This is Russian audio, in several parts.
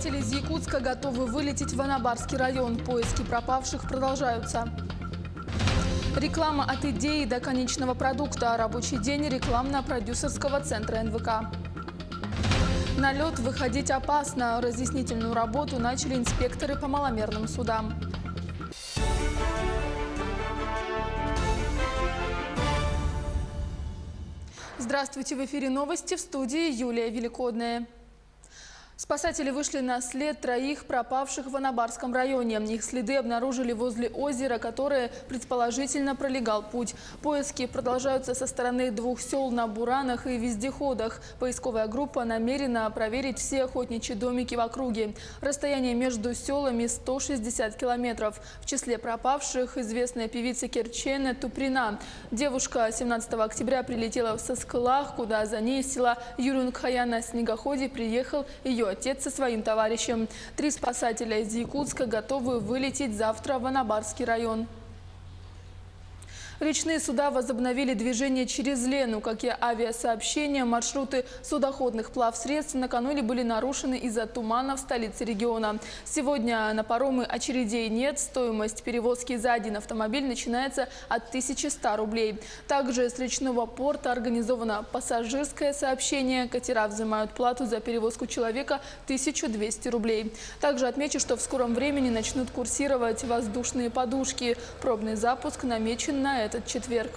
Спасатели из Якутска готовы вылететь в Анабарский район. Поиски пропавших продолжаются. Реклама от идеи до конечного продукта. Рабочий день рекламно-продюсерского центра НВК. На лед выходить опасно. Разъяснительную работу начали инспекторы по маломерным судам. Здравствуйте! В эфире новости, в студии Юлия Великодная. Спасатели вышли на след троих пропавших в Анабарском районе. Их следы обнаружили возле озера, которое предположительно пролегал путь. Поиски продолжаются со стороны двух сел на Буранах и Вездеходах. Поисковая группа намерена проверить все охотничьи домики в округе. Расстояние между селами 160 километров. В числе пропавших известная певица Керчена Туприна. Девушка 17 октября прилетела в Соскылах, куда за ней из села Юрюнгхая на снегоходе приехал ее отец со своим товарищем. 3 спасателя из Якутска готовы вылететь завтра в Анабарский район. Речные суда возобновили движение через Лену. Как и авиасообщения, маршруты судоходных плавсредств накануне были нарушены из-за тумана в столице региона. Сегодня на паромы очередей нет. Стоимость перевозки за один автомобиль начинается от 1100 рублей. Также с речного порта организовано пассажирское сообщение. Катера взимают плату за перевозку человека 1200 рублей. Также отмечу, что в скором времени начнут курсировать воздушные подушки. Пробный запуск намечен на этот четверг.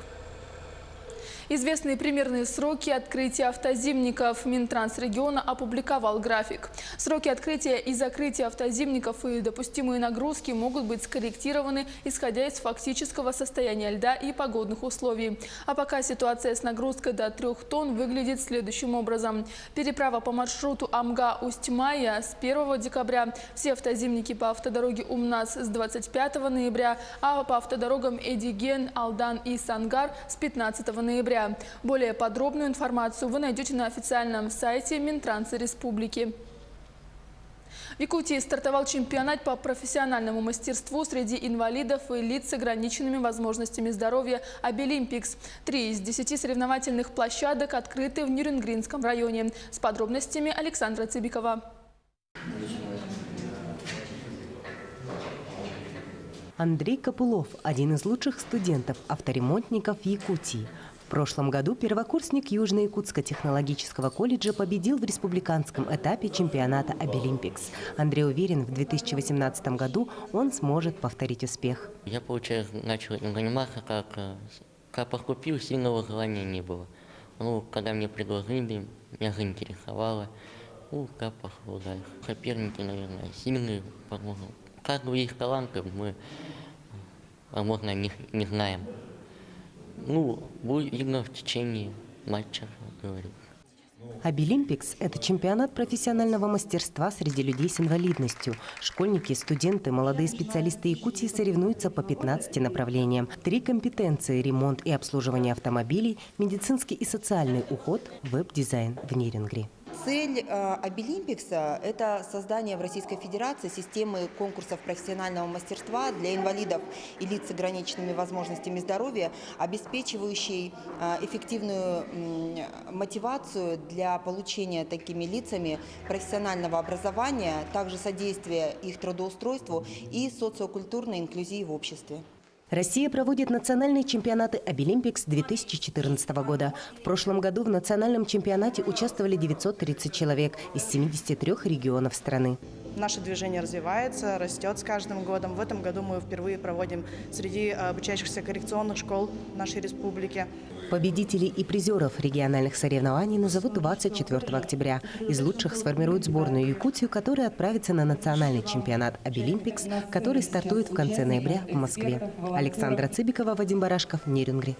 Известные примерные сроки открытия автозимников. Минтранс региона опубликовал график. Сроки открытия и закрытия автозимников и допустимые нагрузки могут быть скорректированы, исходя из фактического состояния льда и погодных условий. А пока ситуация с нагрузкой до 3 тонн выглядит следующим образом. Переправа по маршруту Амга-Усть-Майя с 1 декабря. Все автозимники по автодороге Умнас с 25 ноября, а по автодорогам Эдиген, Алдан и Сангар с 15 ноября. Более подробную информацию вы найдете на официальном сайте Минтранса Республики. В Якутии стартовал чемпионат по профессиональному мастерству среди инвалидов и лиц с ограниченными возможностями здоровья «Обилимпикс». 3 из 10 соревновательных площадок открыты в Нюрнгринском районе. С подробностями Александра Цыбикова. Андрей Копылов – один из лучших студентов-авторемонтников Якутии. В прошлом году первокурсник Южно-Якутского технологического колледжа победил в республиканском этапе чемпионата «Обилимпикс». Андрей уверен, в 2018 году он сможет повторить успех. Я, получается, начал этим заниматься, как поступил, сильного желания не было. Когда мне предложили, меня заинтересовало, как пошло дальше. Соперники, наверное, сильные, каждого из талантов мы, возможно, не знаем. Будет видно в течение матча, говорит. «Обилимпикс» – это чемпионат профессионального мастерства среди людей с инвалидностью. Школьники, студенты, молодые специалисты Якутии соревнуются по 15 направлениям. 3 компетенции – ремонт и обслуживание автомобилей, медицинский и социальный уход, веб-дизайн в Нерюнгри. Цель «Обилимпикса» – это создание в Российской Федерации системы конкурсов профессионального мастерства для инвалидов и лиц с ограниченными возможностями здоровья, обеспечивающей эффективную мотивацию для получения такими лицами профессионального образования, также содействия их трудоустройству и социокультурной инклюзии в обществе. Россия проводит национальные чемпионаты «Обилимпикс» 2014 года. В прошлом году в национальном чемпионате участвовали 930 человек из 73 регионов страны. Наше движение развивается, растет с каждым годом. В этом году мы впервые проводим среди обучающихся коррекционных школ нашей республики. Победителей и призеров региональных соревнований назовут 24 октября. Из лучших сформируют сборную Якутию, которая отправится на национальный чемпионат «Обилимпикс», который стартует в конце ноября в Москве. Александра Цыбикова, Вадим Барашков, Нерюнгри.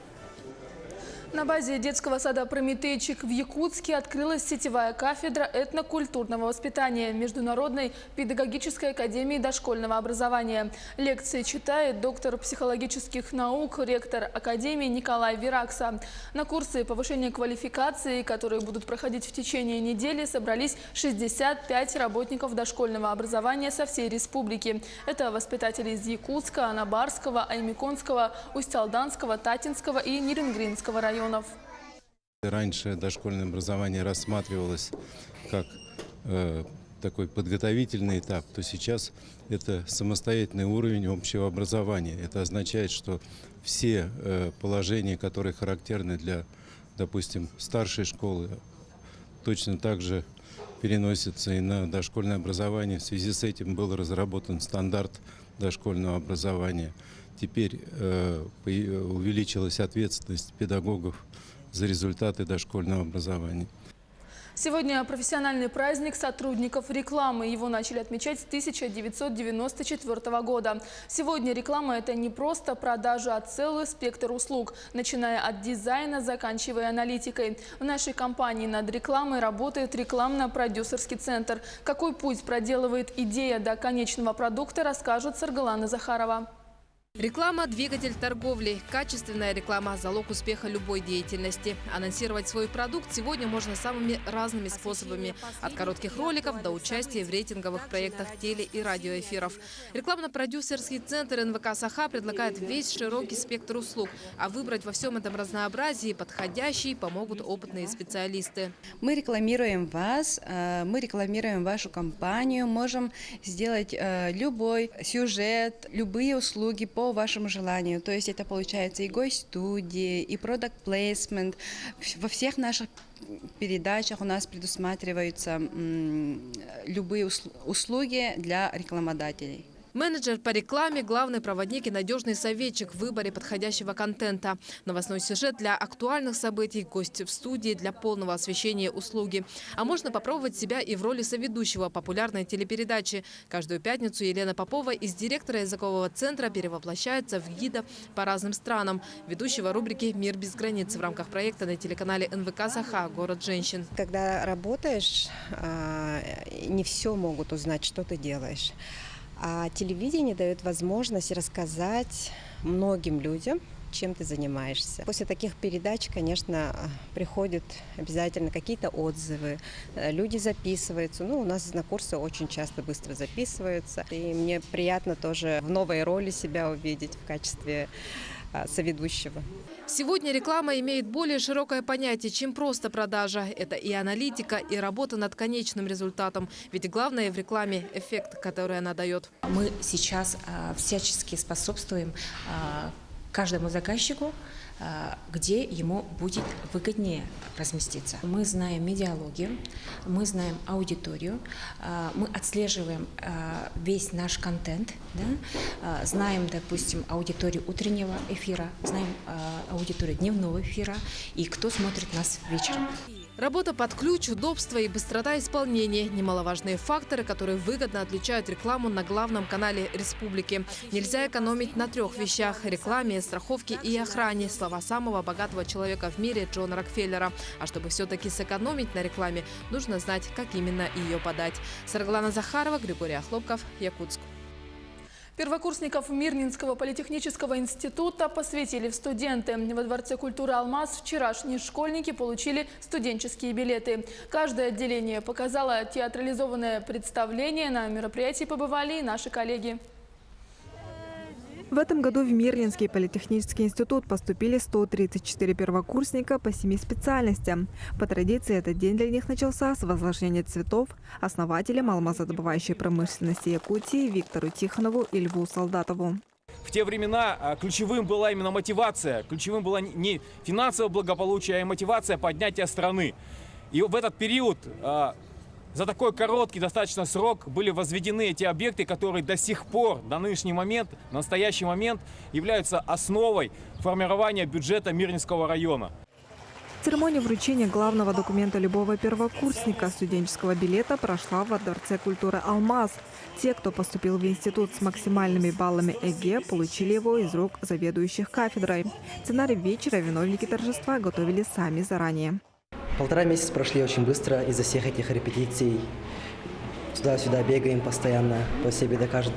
На базе детского сада «Прометейчик» в Якутске открылась сетевая кафедра этнокультурного воспитания Международной педагогической академии дошкольного образования. Лекции читает доктор психологических наук, ректор академии Николай Веракса. На курсы повышения квалификации, которые будут проходить в течение недели, собрались 65 работников дошкольного образования со всей республики. Это воспитатели из Якутска, Анабарского, Аймиконского, Усть-Алданского, Татинского и Нерюнгринского районов. Раньше дошкольное образование рассматривалось как такой подготовительный этап, то сейчас это самостоятельный уровень общего образования. Это означает, что все положения, которые характерны для, допустим, старшей школы, точно так же переносятся и на дошкольное образование. В связи с этим был разработан стандарт дошкольного образования. Теперь увеличилась ответственность педагогов за результаты дошкольного образования. Сегодня профессиональный праздник сотрудников рекламы. Его начали отмечать с 1994 года. Сегодня реклама – это не просто продажа, а целый спектр услуг, начиная от дизайна, заканчивая аналитикой. В нашей компании над рекламой работает рекламно-продюсерский центр. Какой путь проделывает идея до конечного продукта, расскажет Саргалана Захарова. Реклама – двигатель торговли. Качественная реклама – залог успеха любой деятельности. Анонсировать свой продукт сегодня можно самыми разными способами. От коротких роликов до участия в рейтинговых проектах теле- и радиоэфиров. Рекламно-продюсерский центр НВК «Саха» предлагает весь широкий спектр услуг. А выбрать во всем этом разнообразии подходящий помогут опытные специалисты. Мы рекламируем вас, мы рекламируем вашу компанию, можем сделать любой сюжет, любые услуги по вашему желанию. То есть это получается и гость-студии, и продакт-плейсмент. Во всех наших передачах у нас предусматриваются любые услуги для рекламодателей. Менеджер по рекламе – главный проводник и надежный советчик в выборе подходящего контента. Новостной сюжет для актуальных событий, гости в студии для полного освещения услуги. А можно попробовать себя и в роли соведущего популярной телепередачи. Каждую пятницу Елена Попова из директора языкового центра перевоплощается в гида по разным странам. Ведущего рубрики «Мир без границ» в рамках проекта на телеканале НВК «Саха. Город женщин». Когда работаешь, не все могут узнать, что ты делаешь. А телевидение дает возможность рассказать многим людям, чем ты занимаешься. После таких передач, конечно, приходят обязательно какие-то отзывы, люди записываются. У нас на курсы очень часто быстро записываются. И мне приятно тоже в новой роли себя увидеть в качестве соведущего. Сегодня реклама имеет более широкое понятие, чем просто продажа. Это и аналитика, и работа над конечным результатом. Ведь главное в рекламе – эффект, который она дает. Мы сейчас всячески способствуем каждому заказчику, где ему будет выгоднее разместиться. Мы знаем медиалогию, мы знаем аудиторию, мы отслеживаем весь наш контент, да? Знаем, допустим, аудиторию утреннего эфира, знаем аудиторию дневного эфира и кто смотрит нас вечером. Работа под ключ, удобство и быстрота исполнения – немаловажные факторы, которые выгодно отличают рекламу на главном канале республики. Нельзя экономить на 3 вещах – рекламе, страховке и охране. Слова самого богатого человека в мире Джона Рокфеллера. А чтобы все-таки сэкономить на рекламе, нужно знать, как именно ее подать. Саргалана Захарова, Григорий Охлопков, Якутск. Первокурсников Мирнинского политехнического института посвятили в студенты. Во Дворце культуры «Алмаз» вчерашние школьники получили студенческие билеты. Каждое отделение показало театрализованное представление. На мероприятии побывали и наши коллеги. В этом году в Мирнинский политехнический институт поступили 134 первокурсника по 7 специальностям. По традиции этот день для них начался с возложения цветов основателям алмазодобывающей промышленности Якутии Виктору Тихонову и Льву Солдатову. В те времена ключевым была именно мотивация. Ключевым было не финансовое благополучие, а мотивация поднятия страны. И в этот период за такой короткий достаточно срок были возведены эти объекты, которые до сих пор, на нынешний момент, на настоящий момент являются основой формирования бюджета Мирнинского района. Церемония вручения главного документа любого первокурсника студенческого билета прошла во Дворце культуры «Алмаз». Те, кто поступил в институт с максимальными баллами ЕГЭ, получили его из рук заведующих кафедрой. Сценарий вечера виновники торжества готовили сами заранее. 1,5 месяца прошли очень быстро из-за всех этих репетиций. Туда-сюда бегаем постоянно,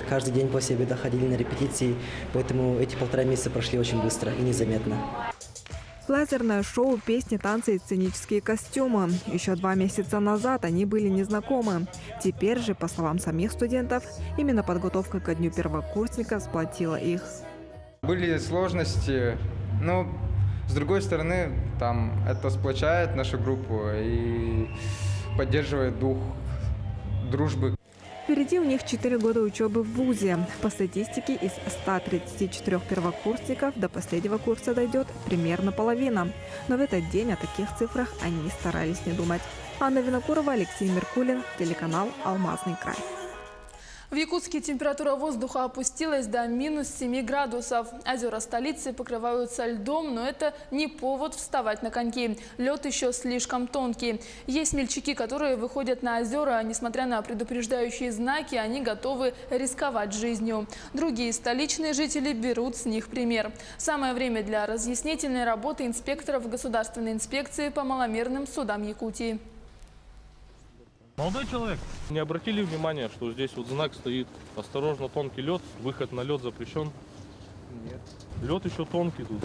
каждый день после обеда ходили на репетиции, поэтому эти 1,5 месяца прошли очень быстро и незаметно. Лазерное шоу, песни, танцы и сценические костюмы. Еще 2 месяца назад они были незнакомы. Теперь же, по словам самих студентов, именно подготовка ко дню первокурсника сплотила их. Были сложности, но с другой стороны, это сплочает нашу группу и поддерживает дух дружбы. Впереди у них 4 года учебы в вузе. По статистике, из 134 первокурсников до последнего курса дойдет примерно половина. Но в этот день о таких цифрах они старались не думать. Анна Винокурова, Алексей Меркулин, телеканал «Алмазный край». В Якутске температура воздуха опустилась до минус 7 градусов. Озера столицы покрываются льдом, но это не повод вставать на коньки. Лед еще слишком тонкий. Есть смельчаки, которые выходят на озера, несмотря на предупреждающие знаки, они готовы рисковать жизнью. Другие столичные жители берут с них пример. Самое время для разъяснительной работы инспекторов Государственной инспекции по маломерным судам Якутии. Молодой человек, не обратили внимания, что здесь вот знак стоит: осторожно, тонкий лед, выход на лед запрещен? Нет. Лед еще тонкий тут.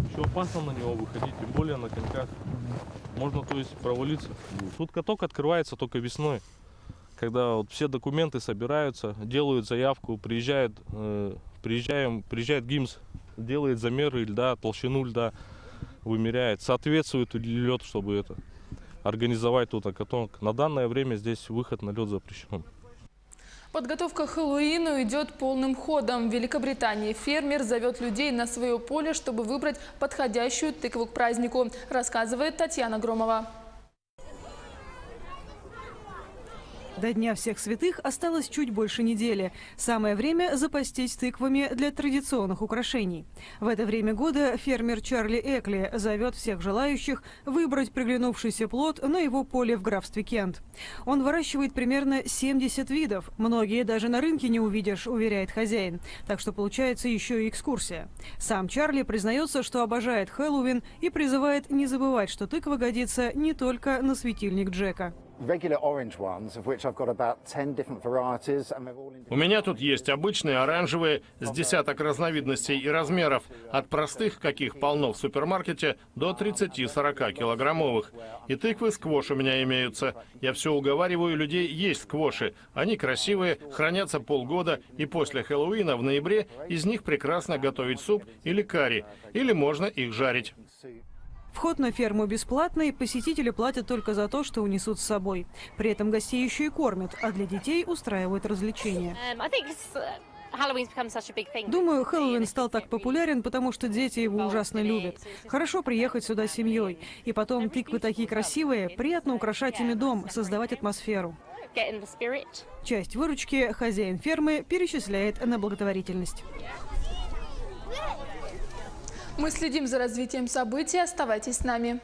Еще опасно на него выходить, тем более на коньках. Можно, то есть, провалиться. Тут каток открывается только весной, когда вот все документы собираются, делают заявку, приезжает ГИМС, делает замеры льда, толщину льда, вымеряет, соответствует ли лед, чтобы это организовать тут каток. На данное время здесь выход на лед запрещен. Подготовка к Хэллоуину идет полным ходом. В Великобритании фермер зовет людей на свое поле, чтобы выбрать подходящую тыкву к празднику, рассказывает Татьяна Громова. До Дня всех святых осталось чуть больше недели. Самое время запастись тыквами для традиционных украшений. В это время года фермер Чарли Экли зовет всех желающих выбрать приглянувшийся плод на его поле в графстве Кент. Он выращивает примерно 70 видов. Многие даже на рынке не увидишь, уверяет хозяин. Так что получается еще и экскурсия. Сам Чарли признается, что обожает Хэллоуин и призывает не забывать, что тыква годится не только на светильник Джека. У меня тут есть обычные оранжевые с десяток разновидностей и размеров, от простых, каких полно в супермаркете, до 30-40 килограммовых. И тыквы сквош у меня имеются. Я все уговариваю людей есть сквоши. Они красивые, хранятся полгода, и после Хэллоуина в ноябре из них прекрасно готовить суп или карри, или можно их жарить. Вход на ферму бесплатный, посетители платят только за то, что унесут с собой. При этом гостей еще и кормят, а для детей устраивают развлечения. Думаю, Хэллоуин стал так популярен, потому что дети его ужасно любят. Хорошо приехать сюда с семьей. И потом тыквы такие красивые, приятно украшать ими дом, создавать атмосферу. Часть выручки хозяин фермы перечисляет на благотворительность. Мы следим за развитием событий. Оставайтесь с нами.